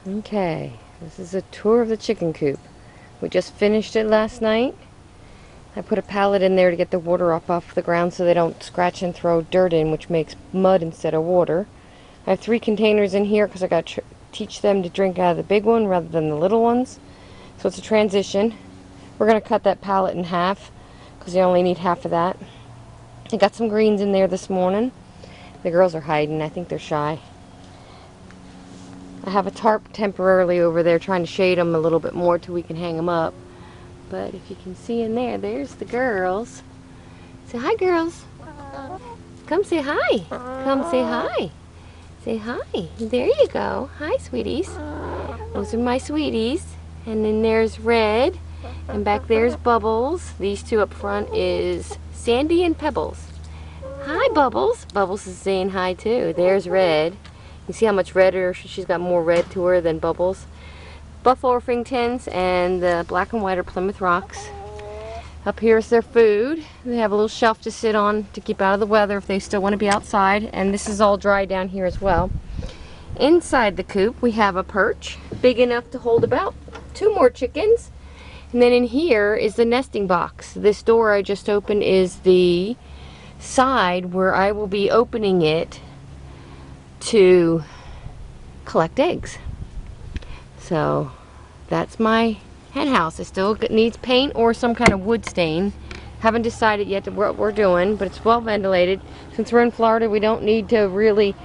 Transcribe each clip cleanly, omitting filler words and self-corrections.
Okay, this is a tour of the chicken coop. We just finished it last night. I put a pallet in there to get the water off the ground so they don't scratch and throw dirt in, which makes mud instead of water. I have 3 containers in here because I got to teach them to drink out of the big one rather than the little ones. So it's a transition. We're going to cut that pallet in half because you only need half of that. I got some greens in there this morning. The girls are hiding. I think they're shy. I have a tarp temporarily over there trying to shade them a little bit more till we can hang them up. But if you can see in there, there's the girls. Say hi, girls. Come say hi. Come say hi. Say hi. There you go. Hi, sweeties. Those are my sweeties. And then there's Red. And back there's Bubbles. These two up front is Sandy and Pebbles. Hi, Bubbles. Bubbles is saying hi too. There's Red. You see how much redder, she's got more red to her than Bubbles. Buffalo Orpingtons and the black and white are Plymouth Rocks. Up here is their food. They have a little shelf to sit on to keep out of the weather if they still want to be outside. And this is all dry down here as well. Inside the coop we have a perch big enough to hold about 2 more chickens. And then in here is the nesting box. This door I just opened is the side where I will be opening it to collect eggs. So that's my hen house. It still needs paint or some kind of wood stain. Haven't decided yet what we're doing, but it's well ventilated. Since we're in Florida, we don't need to really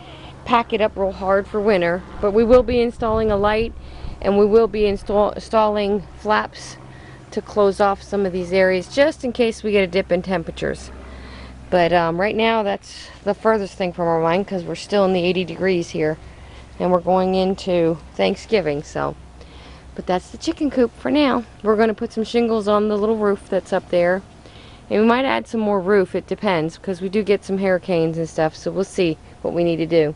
pack it up real hard for winter, but we will be installing a light and we will be installing flaps to close off some of these areas just in case we get a dip in temperatures. But right now that's the furthest thing from our mind because we're still in the 80 degrees here and we're going into Thanksgiving. So, but that's the chicken coop for now. We're going to put some shingles on the little roof that's up there, and we might add some more roof. It depends because we do get some hurricanes and stuff, so we'll see what we need to do.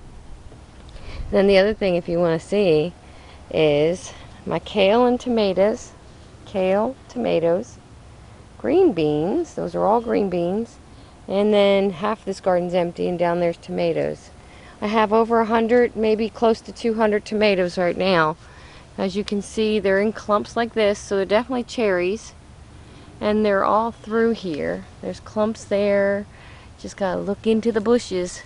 Then the other thing, if you want to see, is my kale and tomatoes. Kale, tomatoes, green beans. Those are all green beans. And then half this garden's empty and down there's tomatoes. I have over 100, maybe close to 200 tomatoes right now. As you can see, they're in clumps like this, so they're definitely cherries. And they're all through here. There's clumps there. Just gotta look into the bushes.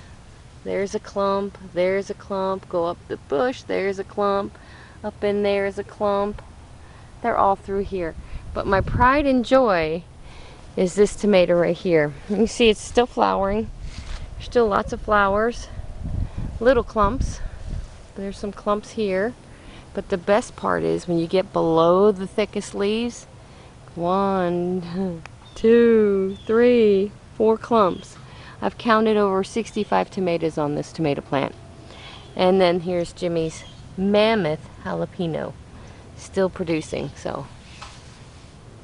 There's a clump, there's a clump. Go up the bush, there's a clump. Up in there is a clump. They're all through here. But my pride and joy is this tomato right here. You see it's still flowering. There's still lots of flowers. Little clumps. There's some clumps here. But the best part is when you get below the thickest leaves, 1, 2, 3, 4 clumps. I've counted over 65 tomatoes on this tomato plant. And then here's Jimmy's mammoth jalapeno. Still producing, so.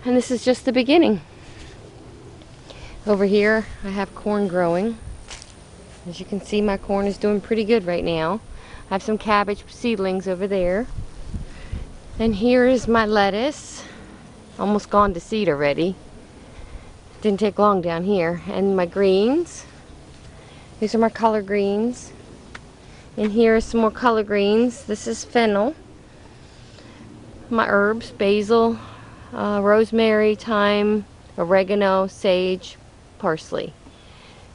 And this is just the beginning. Over here I have corn growing. As you can see, my corn is doing pretty good right now. I have some cabbage seedlings over there. And here is my lettuce. Almost gone to seed already. Didn't take long down here. And my greens. These are my collard greens. And here are some more collard greens. This is fennel. My herbs, basil, rosemary, thyme, oregano, sage, parsley.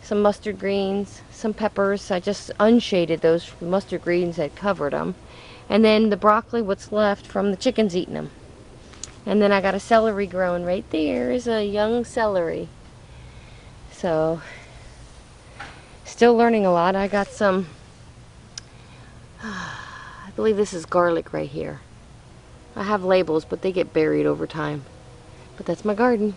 Some mustard greens, some peppers. I just unshaded those mustard greens that covered them. And then the broccoli, what's left from the chickens eating them. And then I got a celery growing right there. Is a young celery. So, still learning a lot. I got some, I believe this is garlic right here. I have labels, but they get buried over time. But that's my garden.